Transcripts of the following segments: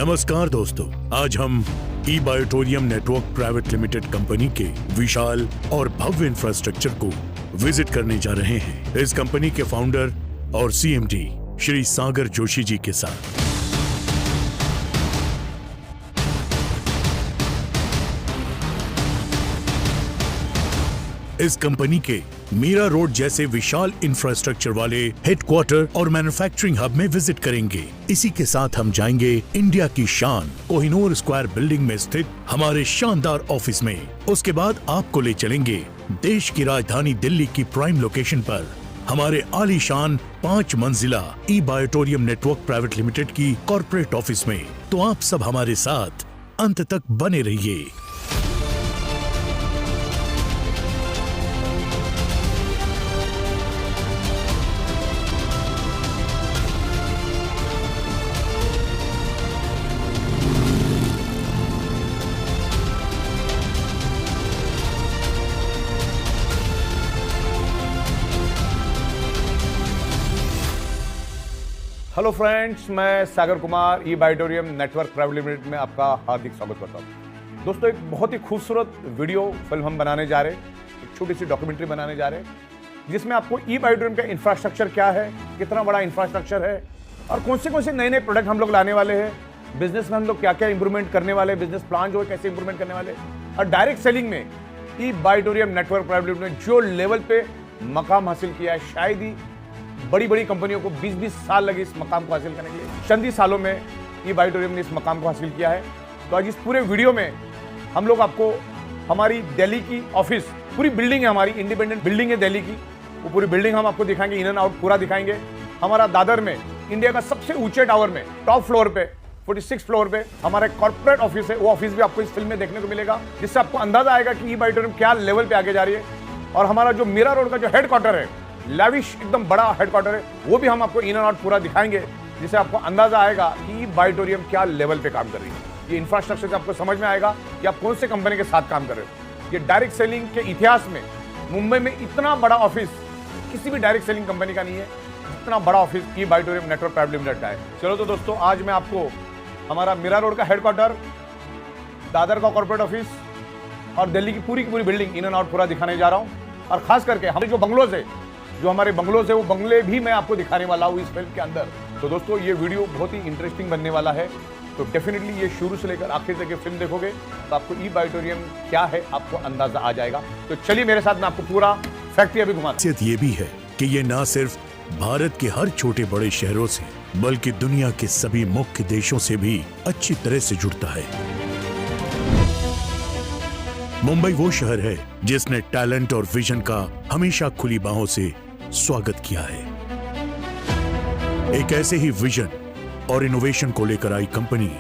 नमस्कार दोस्तों, आज हम ई बायोटोरियम नेटवर्क प्राइवेट लिमिटेड कंपनी के विशाल और भव्य इंफ्रास्ट्रक्चर को विजिट करने जा रहे हैं इस कंपनी के फाउंडर और सीएमडी श्री सागर जोशी जी के साथ। इस कंपनी के मीरा रोड जैसे विशाल इंफ्रास्ट्रक्चर वाले हेडक्वार्टर और मैन्युफैक्चरिंग हब में विजिट करेंगे। इसी के साथ हम जाएंगे इंडिया की शान कोहिनूर स्क्वायर बिल्डिंग में स्थित हमारे शानदार ऑफिस में। उसके बाद आपको ले चलेंगे देश की राजधानी दिल्ली की प्राइम लोकेशन पर हमारे आलीशान 5 मंजिला ई बायोटोरियम नेटवर्क प्राइवेट लिमिटेड की कॉर्पोरेट ऑफिस में। तो आप सब हमारे साथ अंत तक बने रहिए। हेलो फ्रेंड्स, मैं सागर कुमार ई बायोटोरियम नेटवर्क प्राइवेट लिमिटेड में आपका हार्दिक स्वागत करता हूँ। दोस्तों, एक बहुत ही खूबसूरत वीडियो फिल्म हम बनाने जा रहे हैं, एक छोटी सी डॉक्यूमेंट्री बनाने जा रहे हैं जिसमें आपको ई बायोटोरियम का इंफ्रास्ट्रक्चर क्या है, कितना बड़ा इंफ्रास्ट्रक्चर है और कौन से नए नए प्रोडक्ट हम लोग लाने वाले हैं, बिजनेस में हम लोग क्या क्या इंप्रूवमेंट करने वाले, बिजनेस प्लान जो है कैसे इंप्रूवमेंट करने वाले, और डायरेक्ट सेलिंग में ई बायोटोरियम नेटवर्क प्राइवेट लिमिटेड ने जो लेवल पे मकाम हासिल किया है, शायद ही बड़ी बड़ी कंपनियों को 20-20 साल लगे इस मकाम को हासिल करने के लिए। चंद ही सालों में ई बायोटोरियम ने इस मकाम को हासिल किया है। तो आज इस पूरे वीडियो में हम लोग आपको हमारी दिल्ली की ऑफिस, पूरी बिल्डिंग है, हमारी इंडिपेंडेंट बिल्डिंग है दिल्ली की, वो पूरी बिल्डिंग हम आपको दिखाएंगे, इन एंड आउट पूरा दिखाएंगे। हमारा दादर में इंडिया का सबसे ऊंचे टावर में टॉप फ्लोर पे 46 फ्लोर पे हमारा कॉर्पोरेट ऑफिस है, वो ऑफिस भी आपको इस फिल्म में देखने को मिलेगा, जिससे आपको अंदाजा आएगा कि ई बायोटोरियम क्या लेवल पे आगे जा रही है। और हमारा जो मीरा रोड का जो हेडक्वार्टर है, लैविश एकदम बड़ा हेडक्वार्टर है, वो भी हम आपको इन एंड आउट पूरा दिखाएंगे, जिससे आपको अंदाजा आएगा कि बायोटोरियम क्या लेवल पे काम कर रही है। ये इंफ्रास्ट्रक्चर से आपको समझ में आएगा कि आप कौन से कंपनी के साथ काम कर रहे हो। ये डायरेक्ट सेलिंग के इतिहास में मुंबई में इतना बड़ा ऑफिस किसी भी डायरेक्ट सेलिंग कंपनी का नहीं है, इतना बड़ा office e बायोटोरियम network private limited का है। चलो तो दोस्तों, आज मैं आपको हमारा मीरा रोड का हेडक्वार्टर, दादर का कॉर्पोरेट ऑफिस और दिल्ली की पूरी बिल्डिंग इन एंड आउट पूरा दिखाने जा रहा हूँ। और खास करके हमारे जो बंगलोज है, जो हमारे बंगलोज है, वो बंगले भी मैं आपको दिखाने वाला हूँ इस फिल्म के अंदर। तो दोस्तों, ये वीडियो बहुत ही इंटरेस्टिंग बनने वाला है, तो डेफिनेटली ये शुरू से लेकर आखिर तक ये फिल्म देखोगे तो आपको ई बायोटोरियम क्या है आपको अंदाजा आ जाएगा। तो चलिए मेरे साथ, मैं आपको पूरा फैक्ट्री अभी घुमाता हूं। ये भी है कि ये न सिर्फ भारत के हर छोटे बड़े शहरों से बल्कि दुनिया के सभी मुख्य देशों से भी अच्छी तरह से जुड़ता है। मुंबई वो शहर है जिसने टैलेंट और विजन का हमेशा खुली बाहों से स्वागत किया है। एक ऐसे ही विजन और इनोवेशन को लेकर आई कंपनी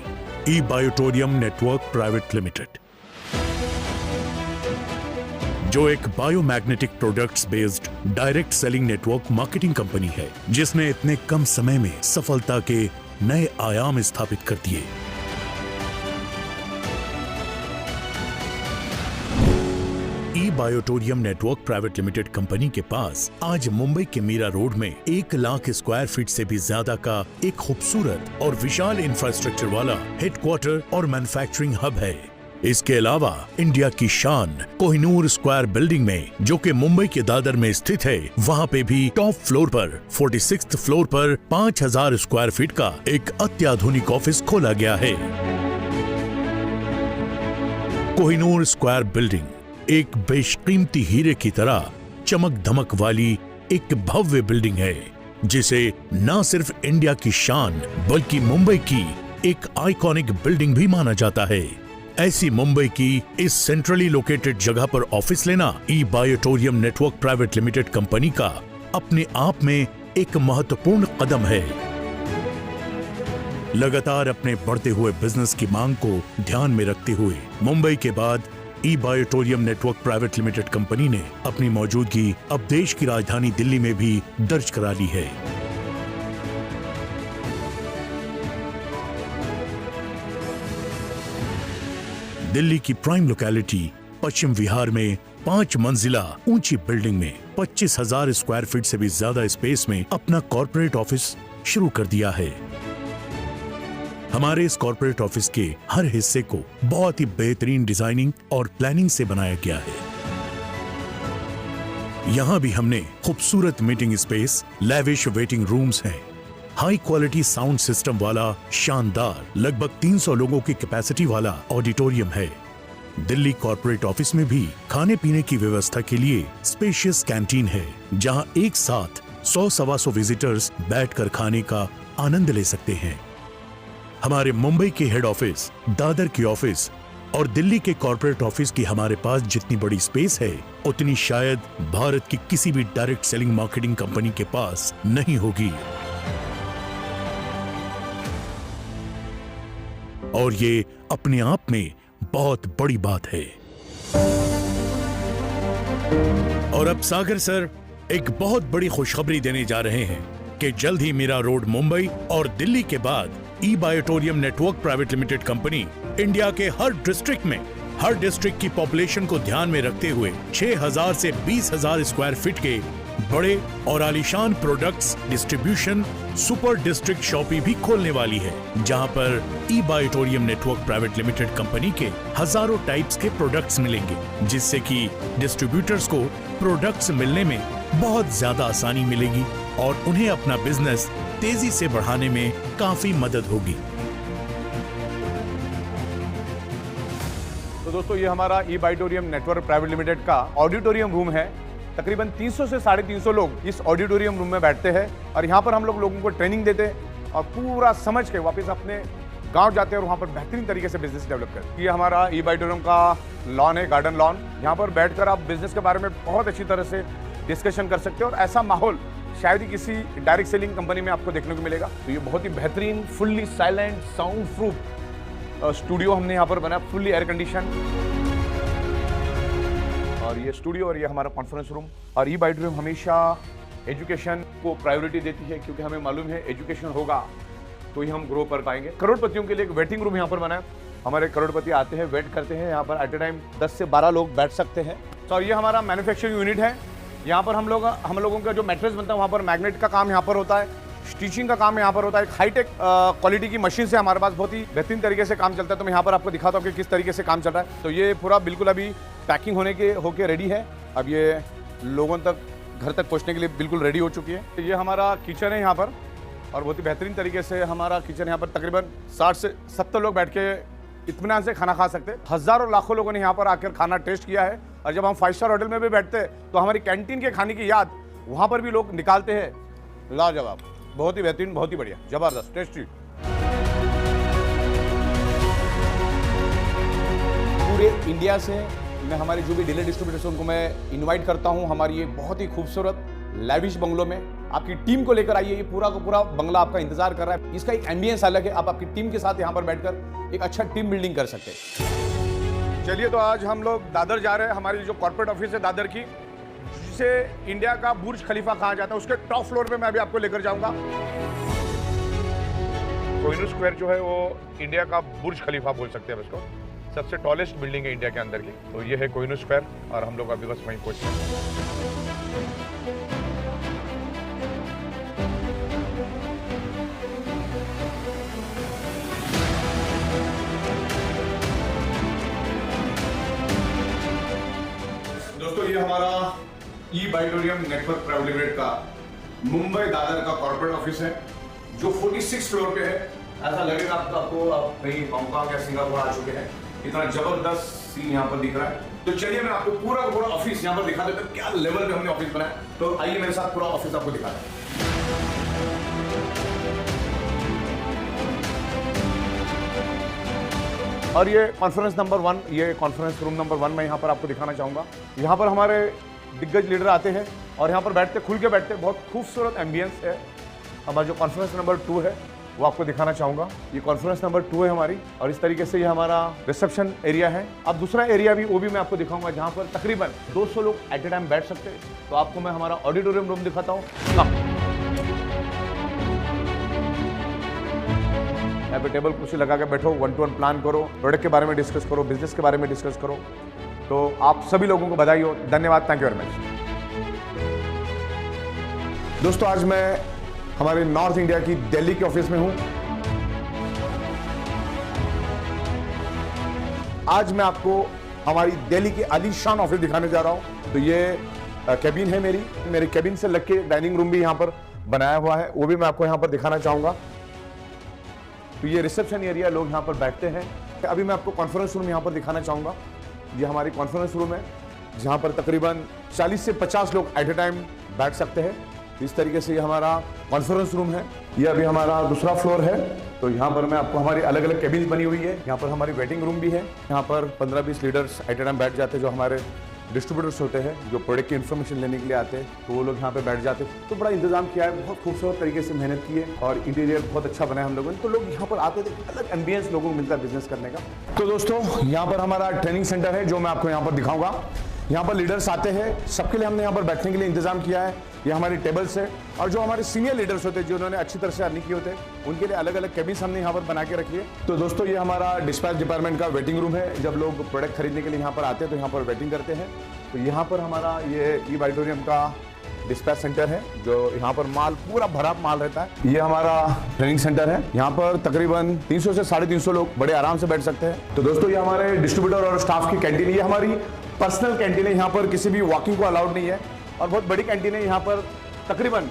ई बायोटोरियम नेटवर्क प्राइवेट लिमिटेड, जो एक biomagnetic products based direct selling network marketing company है, जिसने इतने कम समय में सफलता के नए आयाम स्थापित कर दिए। ई बायोटोरियम नेटवर्क प्राइवेट लिमिटेड कंपनी के पास आज मुंबई के मीरा रोड में 1 लाख स्क्वायर फीट से भी ज्यादा का एक खूबसूरत और विशाल इंफ्रास्ट्रक्चर वाला हेडक्वार्टर और मैन्युफैक्चरिंग हब है। इसके अलावा इंडिया की शान कोहिनूर स्क्वायर बिल्डिंग में, जो कि मुंबई के दादर में स्थित है, वहां पे भी टॉप फ्लोर पर 46th फ्लोर पर 5000 स्क्वायर फीट का एक अत्याधुनिक ऑफिस खोला गया है। कोहिनूर स्क्वायर बिल्डिंग एक बेशकीमती हीरे की तरह चमक धमक वाली एक भव्य बिल्डिंग है, जिसे न सिर्फ इंडिया की शान बल्कि मुंबई की एक आइकॉनिक बिल्डिंग भी माना जाता है। ऐसी मुंबई की इस सेंट्रली लोकेटेड जगह पर ऑफिस लेना ई बायोटोरियम नेटवर्क प्राइवेट लिमिटेड कंपनी का अपने आप में एक महत्वपूर्ण कदम है। लगातार अपने बढ़ते हुए बिजनेस की मांग को ध्यान में रखते हुए मुंबई के बाद ई बायोटोरियम नेटवर्क प्राइवेट लिमिटेड कंपनी ने अपनी मौजूदगी अब देश की राजधानी दिल्ली में भी दर्ज करा ली है। दिल्ली की प्राइम लोकेलिटी पश्चिम विहार में 5 मंजिला ऊंची बिल्डिंग में 25,000 स्क्वायर फीट से भी ज्यादा स्पेस में अपना कॉर्पोरेट ऑफिस शुरू कर दिया है। हमारे इस कॉर्पोरेट ऑफिस के हर हिस्से को बहुत ही बेहतरीन डिजाइनिंग और प्लानिंग से बनाया गया है। यहाँ भी हमने खूबसूरत meeting space, lavish waiting rooms हैं, हाई क्वालिटी साउंड सिस्टम वाला शानदार लगभग 300 लोगों की कैपेसिटी वाला ऑडिटोरियम है। दिल्ली कॉर्पोरेट ऑफिस में भी खाने पीने की व्यवस्था के लिए स्पेशियस कैंटीन है, जहां एक साथ 100-125 विजिटर्स बैठकर खाने का आनंद ले सकते हैं। हमारे मुंबई के हेड ऑफिस, दादर के ऑफिस और दिल्ली के कॉर्पोरेट ऑफिस की हमारे पास जितनी बड़ी स्पेस है, उतनी शायद भारत की किसी भी डायरेक्ट सेलिंग मार्केटिंग कंपनी के पास नहीं होगी। और ये अपने आप में बहुत बड़ी बात है। और अब सागर सर एक बहुत बड़ी खुशखबरी देने जा रहे हैं कि जल्द ही मीरा रोड मुंबई और दिल्ली के बाद ई-बायोटोरियम network private limited company India के हर डिस्ट्रिक्ट की पॉपुलेशन को ध्यान में रखते हुए 6,000 से 20,000 स्क्वायर फीट के बड़े और आलीशान products distribution super district shoppe भी खोलने वाली है, जहां पर ई-बायोटोरियम नेटवर्क प्राइवेट लिमिटेड कंपनी के हजारों टाइप्स के प्रोडक्ट्स मिलेंगे, जिससे कि डिस्ट्रीब्यूटर्स को प्रोडक्ट्स मिलने में बहुत ज्यादा आसानी मिलेगी और उन्हें अपना बिजनेस तेजी से बढ़ाने में काफी मदद होगी। तो दोस्तों, ये हमारा ई-बायोटोरियम नेटवर्क प्राइवेट लिमिटेड का ऑडिटोरियम रूम है। तकरीबन 300 से 350 लोग इस ऑडिटोरियम रूम में बैठते हैं और यहाँ पर हम लोगों को ट्रेनिंग देते हैं और पूरा समझ के वापस अपने गांव जाते हैं और वहाँ पर बेहतरीन तरीके से बिजनेस डेवलप करते हैं। ये हमारा ई-बायोटोरियम का लॉन है, गार्डन लॉन। यहाँ पर बैठकर आप बिजनेस के बारे में बहुत अच्छी तरह से डिस्कशन कर सकते हैं और ऐसा माहौल शायद ही किसी डायरेक्ट सेलिंग कंपनी में आपको देखने को मिलेगा। तो ये बहुत ही बेहतरीन, fully silent, sound proof studio हमने यहाँ पर बनाया, फुल्ली एयर कंडीशन। और ये स्टूडियो और ये हमारा कॉन्फ्रेंस रूम। और ई-बायोटोरियम हमेशा एजुकेशन को प्रायोरिटी देती है, क्योंकि हमें मालूम है एजुकेशन होगा तो ही हम ग्रो कर पाएंगे। करोड़पतियों के लिए एक वेटिंग रूम यहाँ पर बना है। हमारे करोड़पति आते हैं, वेट करते हैं, यहाँ पर एट ए टाइम 10 से 12 लोग बैठ सकते हैं। तो ये हमारा मैन्युफैक्चरिंग यूनिट है। यहाँ पर हम लोगों का जो मैट्रेस बनता है, वहाँ पर मैग्नेट का काम यहाँ पर होता है, स्टिचिंग का काम यहाँ पर होता है। एक हाईटेक क्वालिटी की मशीन से हमारे पास बहुत ही बेहतरीन तरीके से काम चलता है। तो मैं यहाँ पर आपको दिखाता हूँ कि किस तरीके से काम चल रहा है। तो ये पूरा बिल्कुल अभी पैकिंग होके रेडी है। अब ये लोगों तक, घर तक पहुँचने के लिए बिल्कुल रेडी हो चुकी है। ये हमारा किचन है यहाँ पर और बहुत ही बेहतरीन तरीके से हमारा किचन यहाँ पर तकरीबन 60 से 70 लोग बैठ के इत्मीनान से खाना खा सकते हैं। हज़ारों लाखों लोगों ने यहाँ पर आकर खाना टेस्ट किया है। और जब हम 5 स्टार होटल में भी बैठते हैं तो हमारी कैंटीन के खाने की याद वहाँ पर भी लोग निकालते हैं। लाजवाब, बहुत ही बेहतरीन, बहुत ही बढ़िया, ज़बरदस्त, टेस्टी। पूरे इंडिया से मैं हमारे जो भी डीलर डिस्ट्रीब्यूटर्स उनको मैं इनवाइट करता हूँ हमारी ये बहुत ही खूबसूरत लैविश बंगलों में। आपकी टीम को लेकर आइए, ये पूरा का पूरा बंगला आपका इंतजार कर रहा है। इसका एक एम्बियंस अलग है, आप आपकी टीम के साथ यहाँ पर बैठकर एक अच्छा टीम बिल्डिंग कर सकते हैं। चलिए, तो आज हम लोग दादर जा रहे हैं। हमारी जो कॉर्पोरेट ऑफिस है दादर की, जिसे इंडिया का बुर्ज खलीफा कहा जाता है, उसके टॉप फ्लोर पे मैं अभी आपको लेकर जाऊंगा। कोहिनूर स्क्वायर जो है वो इंडिया का बुर्ज खलीफा बोल सकते हैं इसको। सबसे टॉलेस्ट बिल्डिंग है इंडिया के अंदर की। तो ये है कोहिनूर स्क्वायर और हम लोग अभी बस वहीं पहुंचे हैं। दोस्तों, ये हमारा ई-बायोटोरियम नेटवर्क प्राइवेट लिमिटेड का मुंबई दादर का कॉर्पोरेट ऑफिस है, जो 46 फ्लोर पे है। ऐसा लगेगा आपको आप कहीं हांगकांग या सिंगापुर आ चुके हैं, इतना जबरदस्त सीन यहाँ पर दिख रहा है। तो चलिए, मैं आपको पूरा का पूरा ऑफिस यहाँ पर दिखा देता हूँ, क्या लेवल पे हमने ऑफिस बनाया। तो आइए मेरे साथ पूरा ऑफिस आपको दिखा दें। और ये कॉन्फ्रेंस नंबर 1, ये कॉन्फ्रेंस रूम नंबर 1 मैं यहाँ पर आपको दिखाना चाहूँगा। यहाँ पर हमारे दिग्गज लीडर आते हैं और यहाँ पर बैठते, खुल के बैठते, बहुत खूबसूरत एम्बियंस है। हमारा जो कॉन्फ्रेंस नंबर 2 है वो आपको दिखाना चाहूँगा। ये कॉन्फ्रेंस नंबर 2 है हमारी, और इस तरीके से ये हमारा रिसेप्शन एरिया है। अब दूसरा एरिया भी वो भी मैं आपको दिखाऊंगा, जहाँ पर तकरीबन 200 लोग एट ए टाइम बैठ सकते हैं। तो आपको मैं हमारा ऑडिटोरियम रूम दिखाता हूँ। यहाँ पे टेबल कुर्सी लगा के बैठो, 1-to-1 प्लान करो, प्रोडक्ट के बारे में डिस्कस करो, बिजनेस के बारे में डिस्कस करो। तो आप सभी लोगों को बधाई हो, धन्यवाद, थैंक यू वेरी मच। दोस्तों, आज मैं हमारे नॉर्थ इंडिया की दिल्ली के ऑफिस में हूँ। आज मैं आपको हमारी दिल्ली की आलीशान ऑफिस दिखाने जा रहा हूँ। तो ये कैबिन है मेरी कैबिन से लग के डाइनिंग रूम भी यहाँ पर बनाया हुआ है, वो भी मैं आपको यहाँ पर दिखाना चाहूँगा। तो ये रिसेप्शन एरिया, लोग यहाँ पर बैठते हैं। अभी मैं आपको कॉन्फ्रेंस रूम यहाँ पर दिखाना चाहूँगा। ये हमारी कॉन्फ्रेंस रूम है जहाँ पर तकरीबन 40 से 50 लोग एट ए टाइम बैठ सकते हैं। इस तरीके से ये हमारा कॉन्फ्रेंस रूम है। ये अभी हमारा दूसरा फ्लोर है। तो यहाँ पर मैं आपको हमारी अलग अलग केबिन्स बनी हुई है। यहाँ पर हमारी वेटिंग रूम भी है। यहाँ पर 15-20 लीडर्स एट ए टाइम बैठ जाते हैं, जो हमारे डिस्ट्रीब्यूटर्स होते हैं, जो प्रोडक्ट की इन्फॉर्मेशन लेने के लिए आते हैं, तो वो लोग यहाँ पे बैठ जाते हैं। तो बड़ा इंतजाम किया है, बहुत खूबसूरत तरीके से मेहनत की है और इंटीरियर बहुत अच्छा बनाया हम लोगों ने। तो लोग यहाँ पर आते थे, अलग एम्बियंस लोगों को मिलता है बिजनेस करने का। तो दोस्तों, यहाँ पर हमारा ट्रेनिंग सेंटर है, जो मैं आपको यहाँ पर दिखाऊंगा। यहाँ पर लीडर्स आते हैं, सबके लिए हमने यहाँ पर बैठने के लिए इंतजाम किया है। ये हमारी टेबल्स है, और जो हमारे सीनियर लीडर्स होते हैं, जिन्होंने अच्छी तरह से अर्निंग की होते हैं, उनके लिए अलग अलग केबिन्स हमने यहाँ पर बना के रखी है। तो दोस्तों, ये हमारा डिस्पैच डिपार्टमेंट का वेटिंग रूम है। जब लोग प्रोडक्ट खरीदने के लिए यहाँ पर आते हैं तो यहाँ पर वेटिंग करते हैं। तो यहाँ पर हमारा ये ई-बाइटोरियम का डिस्पैच सेंटर है, जो यहाँ पर माल पूरा भरा माल रहता है। ये हमारा ट्रेनिंग सेंटर है, यहाँ पर तकरीबन 300 से 350 लोग बड़े आराम से बैठ सकते हैं। तो दोस्तों, ये हमारे डिस्ट्रीब्यूटर और स्टाफ की कैंटीन, ये हमारी पर्सनल कैंटीन है। यहाँ पर किसी भी वॉकिंग को अलाउड नहीं है, और बहुत बड़ी कैंटीन है। यहाँ पर तकरीबन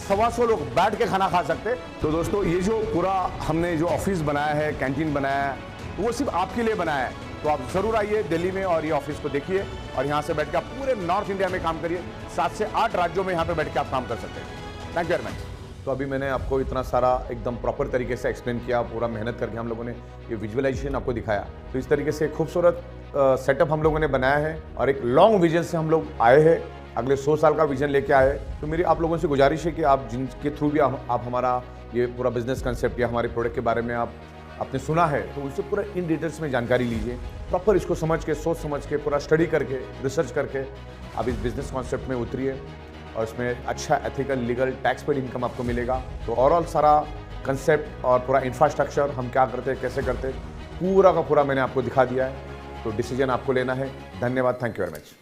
125 लोग बैठ के खाना खा सकते हैं। तो दोस्तों, ये जो पूरा हमने जो ऑफिस बनाया है, कैंटीन बनाया है, वो सिर्फ आपके लिए बनाया है। तो आप जरूर आइए दिल्ली में और ये ऑफिस को देखिए, और यहाँ से बैठ के आप पूरे नॉर्थ इंडिया में काम करिए। 7 से 8 राज्यों में यहाँ पे बैठ के आप काम कर सकते हैं। Thank you very much. तो अभी मैंने आपको इतना सारा एकदम प्रॉपर तरीके से एक्सप्लेन किया, पूरा मेहनत करके हम लोगों ने ये विजुअलाइजेशन आपको दिखाया। तो इस तरीके से खूबसूरत सेटअप हम लोगों ने बनाया है, और एक लॉन्ग विजन से हम लोग आए हैं, अगले 100 साल का विजन लेके आए। तो मेरी आप लोगों से गुजारिश है कि आप जिनके थ्रू भी आप हमारा ये पूरा बिजनेस कंसेप्ट या हमारे प्रोडक्ट के बारे में आपने सुना है, तो उससे पूरा इन डिटेल्स में जानकारी लीजिए। प्रॉपर इसको समझ के, सोच समझ के, पूरा स्टडी करके, रिसर्च करके आप इस बिजनेस कॉन्सेप्ट में उतरिए, और इसमें अच्छा ethical, legal, tax paid income आपको मिलेगा। तो ओवरऑल सारा कंसेप्ट और पूरा इंफ्रास्ट्रक्चर, हम क्या करते हैं, कैसे करते हैं, पूरा का पूरा मैंने आपको दिखा दिया है। तो डिसीजन आपको लेना है। धन्यवाद, थैंक यू वेरी मच।